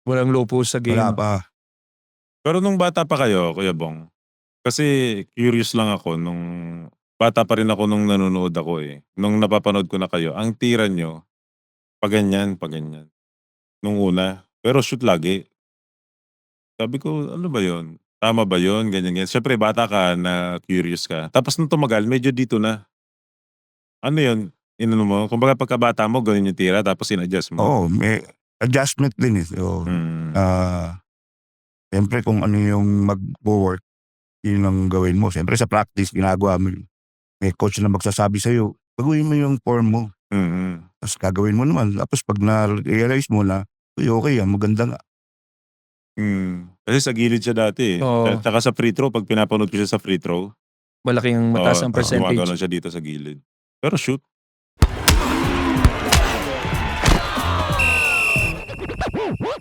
Walang lupo sa Wala game. pa. Pero nung bata pa kayo, Kuya Bong, kasi curious lang ako nung bata pa rin ako nung nanonood ako eh. Nung napapanood ko na kayo, ang tira nyo, paganyan, paganyan. Nung una. Pero shoot lagi. Sabi ko, ano ba yon? Tama ba yon? Ganyan, ganyan. Siyempre, bata ka na curious ka. Tapos nung tumagal, medyo dito na. Ano yon? Inano mo? Kumbaga pagkabata mo, ganun yung tira, tapos in-adjust mo. Oo, may adjustment din eh. So, Hmm. siyempre kung ano yung mag-work, yun ang gawin mo. Siyempre sa practice, ginagawa mo yun. May coach na magsasabi sa'yo, baguhin mo yung form mo. Tapos gagawin mo naman. Tapos pag na-realize mo na, uy, okay yan, maganda nga. Kasi sa gilid siya dati eh. Oo. Tsaka sa free throw, pag pinapanood ko siya sa free throw, Malaking mataas ang gumagano percentage. siya dito sa gilid. Pero shoot.